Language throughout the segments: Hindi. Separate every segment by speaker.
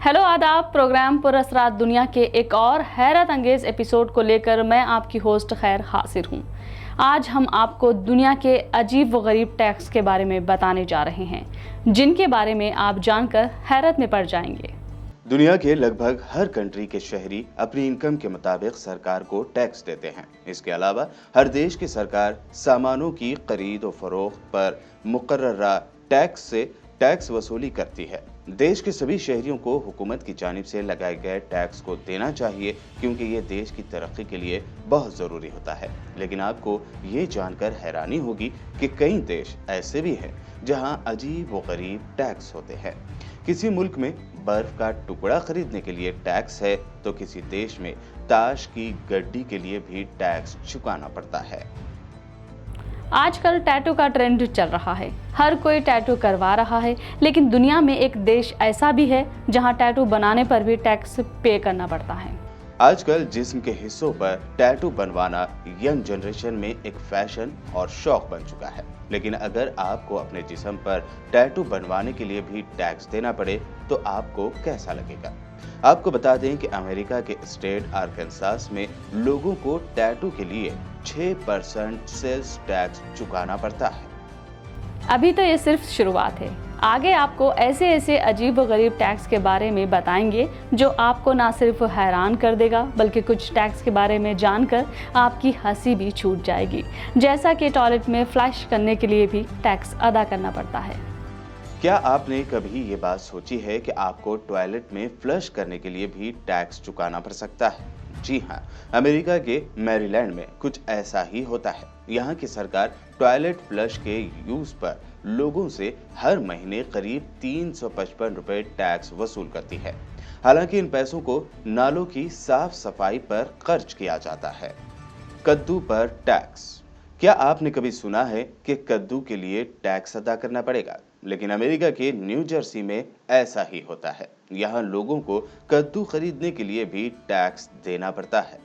Speaker 1: हेलो आदाब। प्रोग्राम पुरअसरात दुनिया के एक और हैरत अंगेज एपिसोड को लेकर मैं आपकी होस्ट खैर हाजिर हूँ। आज हम आपको दुनिया के अजीब व गरीब टैक्स के बारे में बताने जा रहे हैं, जिनके बारे में आप जानकर हैरत में पड़ जाएंगे।
Speaker 2: दुनिया के लगभग हर कंट्री के शहरी अपनी इनकम के मुताबिक सरकार को टैक्स देते हैं। इसके अलावा हर देश की सरकार सामानों की खरीद और फरोख्त पर मुकर्ररा टैक्स से टैक्स वसूली करती है। देश के सभी शहरियों को हुकूमत की जानिब से लगाए गए टैक्स को देना चाहिए, क्योंकि ये देश की तरक्की के लिए बहुत ज़रूरी होता है। लेकिन आपको ये जानकर हैरानी होगी कि कई देश ऐसे भी हैं जहां अजीब व गरीब टैक्स होते हैं। किसी मुल्क में बर्फ का टुकड़ा खरीदने के लिए टैक्स है, तो किसी देश में ताश की गड्डी के लिए भी टैक्स चुकाना पड़ता है।
Speaker 1: आजकल टैटू का ट्रेंड चल रहा है, हर कोई टैटू करवा रहा है। लेकिन दुनिया में एक देश ऐसा भी है जहां टैटू बनाने पर भी टैक्स पे करना पड़ता है।
Speaker 2: आजकल जिस्म के हिस्सों पर टैटू बनवाना यंग जनरेशन में एक फैशन और शौक बन चुका है। लेकिन अगर आपको अपने जिस्म पर टैटू बनवाने के लिए भी टैक्स देना पड़े तो आपको कैसा लगेगा? आपको बता दें कि अमेरिका के स्टेट आर्कांसास में लोगों को टैटू के लिए 6% सेल्स टैक्स चुकाना पड़ता है।
Speaker 1: अभी तो ये सिर्फ शुरुआत है, आगे आपको ऐसे ऐसे अजीब व गरीब टैक्स के बारे में बताएंगे जो आपको ना सिर्फ हैरान कर देगा, बल्कि कुछ टैक्स के बारे में जानकर आपकी हंसी भी छूट जाएगी। जैसा कि टॉयलेट में फ्लश करने के लिए भी टैक्स अदा करना पड़ता है।
Speaker 2: क्या आपने कभी ये बात सोची है कि आपको टॉयलेट में फ्लश करने के लिए भी टैक्स चुकाना पड़ सकता है? जी हाँ, अमेरिका के मैरीलैंड में कुछ ऐसा ही होता है। यहाँ की सरकार टॉयलेट फ्लश के यूज पर लोगों से हर महीने करीब 355 रुपए टैक्स वसूल करती है। हालांकि इन पैसों को नालों की साफ सफाई पर खर्च किया जाता है। कद्दू पर टैक्स। क्या आपने कभी सुना है कि कद्दू के लिए टैक्स अदा करना पड़ेगा? लेकिन अमेरिका के न्यू जर्सी में ऐसा ही होता है। यहाँ लोगों को कद्दू खरीदने के लिए भी टैक्स देना पड़ता है।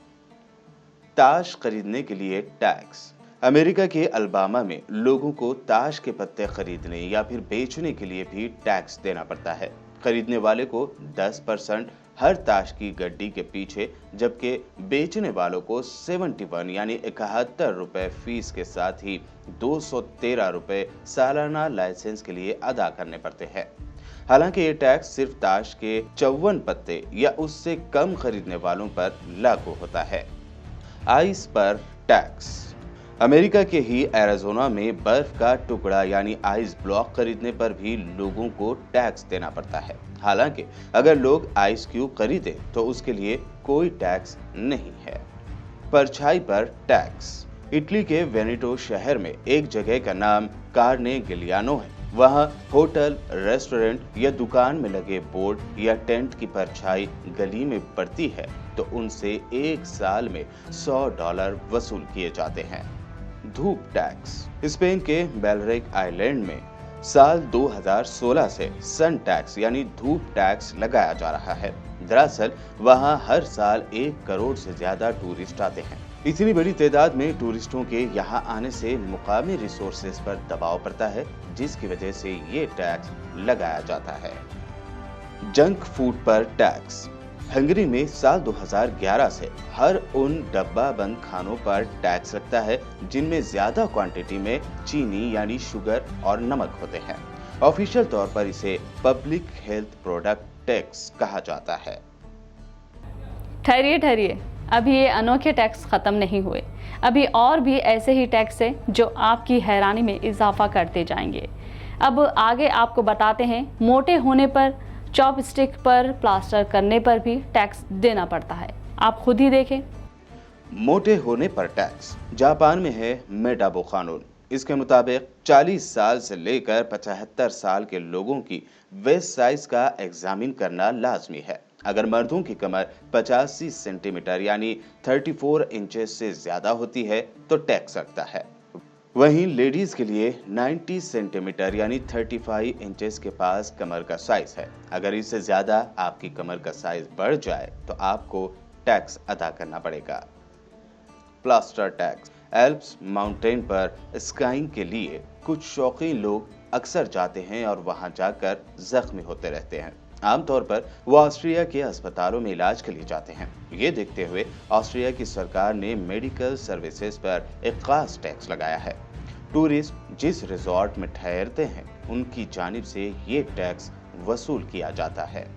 Speaker 2: ताश खरीदने के लिए टैक्स। अमेरिका के अल्बामा में लोगों को ताश के पत्ते खरीदने या फिर बेचने के लिए भी टैक्स देना पड़ता है। खरीदने वाले को 10% हर ताश की गड्डी के पीछे, जबकि बेचने वालों को 71 यानी 71 रुपए फीस के साथ ही 213 रुपए सालाना लाइसेंस के लिए अदा करने पड़ते हैं। हालांकि ये टैक्स सिर्फ ताश के 54 पत्ते या उससे कम खरीदने वालों पर लागू होता है। आइस पर टैक्स। अमेरिका के ही एरिज़ोना में बर्फ का टुकड़ा यानी आइस ब्लॉक खरीदने पर भी लोगों को टैक्स देना पड़ता है। हालांकि अगर लोग आइस क्यूब खरीदें तो उसके लिए कोई टैक्स नहीं है। परछाई पर टैक्स। इटली के वेनेटो शहर में एक जगह का नाम कार्ने गिलियानो है। वहाँ होटल, रेस्टोरेंट या दुकान में लगे बोर्ड या टेंट की परछाई गली में पड़ती है तो उनसे एक साल में $100 वसूल किए जाते हैं। धूप टैक्स। स्पेन के बेलरिक आइलैंड में साल 2016 से सन टैक्स यानी धूप टैक्स लगाया जा रहा है। दरअसल वहां हर साल 1 करोड़ से ज्यादा टूरिस्ट आते हैं। इतनी बड़ी तादाद में टूरिस्टों के यहां आने से मुकामी रिसोर्सेज पर दबाव पड़ता है, जिसकी वजह से ये टैक्स लगाया जाता है। जंक फूड पर टैक्स। हंगरी में साल 2011 से हर उन डब्बा बंद खानों पर टैक्स लगता है जिनमें ज्यादा क्वांटिटी में चीनी यानी शुगर और नमक होते हैं। ऑफिशियल तौर पर इसे पब्लिक हेल्थ प्रोडक्ट टैक्स कहा जाता है।
Speaker 1: ठहरिए, अभी ये अनोखे टैक्स खत्म नहीं हुए। अभी और भी ऐसे ही टैक्स है जो आपकी हैरानी में इजाफा करते जाएंगे। अब आगे आपको बताते हैं मोटे होने पर, चॉपस्टिक पर, प्लास्टर करने पर भी टैक्स देना पड़ता है। आप खुद ही देखें।
Speaker 2: मोटे होने पर टैक्स। जापान में है मेटाबो कानून। इसके मुताबिक 40 साल से लेकर 75 साल के लोगों की वेस्ट साइज का एग्जामिन करना लाजमी है। अगर मर्दों की कमर 85 सेंटीमीटर यानी 34 इंचेस से ज्यादा होती है तो टैक्स लगता है। वहीं लेडीज के लिए 90 सेंटीमीटर यानी 35 इंचेस के पास कमर का साइज है। अगर इससे ज्यादा आपकी कमर का साइज बढ़ जाए तो आपको टैक्स अदा करना पड़ेगा। Plaster tax. एल्प्स माउंटेन पर स्काइंग के लिए कुछ शौकीन लोग अक्सर जाते हैं और वहां जाकर जख्मी होते रहते हैं। आमतौर पर वो ऑस्ट्रिया के अस्पतालों में इलाज के लिए जाते हैं। ये देखते हुए ऑस्ट्रिया की सरकार ने मेडिकल सर्विसेज पर एक खास टैक्स लगाया है। टूरिस्ट जिस रिजॉर्ट में ठहरते हैं उनकी जानिब से ये टैक्स वसूल किया जाता है।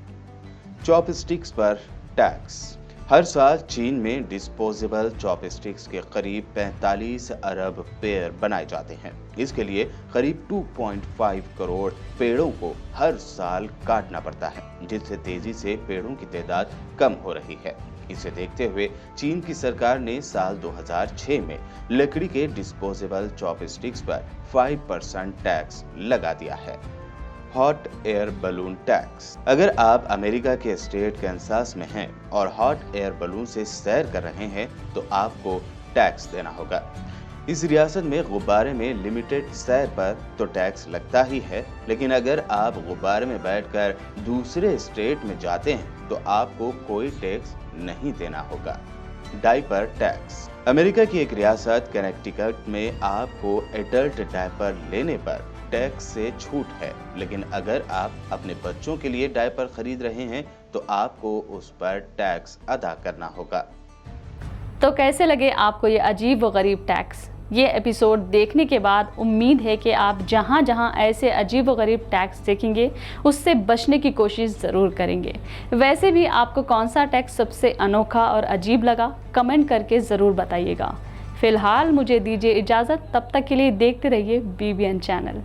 Speaker 2: चॉपस्टिक्स पर टैक्स। हर साल चीन में डिस्पोजेबल चॉपस्टिक्स के करीब 45 अरब पेयर बनाए जाते हैं। इसके लिए करीब 2.5 करोड़ पेड़ों को हर साल काटना पड़ता है, जिससे तेजी से पेड़ों की तादाद कम हो रही है। इसे देखते हुए चीन की सरकार ने साल 2006 में लकड़ी के डिस्पोजेबल चॉपस्टिक्स पर 5% टैक्स लगा दिया है। Hot air balloon tax. अगर आप अमेरिका के स्टेट कैंसास में हैं और हॉट एयर बलून से सैर कर रहे हैं तो आपको टैक्स देना होगा। इस रियासत में गुब्बारे में लिमिटेड सैर पर तो टैक्स लगता ही है, लेकिन अगर आप गुब्बारे में बैठकर दूसरे स्टेट में जाते हैं तो आपको कोई टैक्स नहीं देना होगा। Diaper tax. अमेरिका की एक रियासत कनेक्टिकट में आपको एडल्ट डायपर लेने पर टैक्स से छूट है, लेकिन अगर आप अपने बच्चों के लिए डायपर खरीद रहे हैं तो आपको उस पर टैक्स अदा करना होगा।
Speaker 1: तो कैसे लगे आपको ये अजीब व गरीब टैक्स? ये एपिसोड देखने के बाद उम्मीद है कि आप जहाँ जहाँ ऐसे अजीब व गरीब टैक्स देखेंगे उससे बचने की कोशिश ज़रूर करेंगे। वैसे भी आपको कौन सा टैक्स सबसे अनोखा और अजीब लगा, कमेंट करके ज़रूर बताइएगा। फिलहाल मुझे दीजिए इजाज़त, तब तक के लिए देखते रहिए BBN चैनल।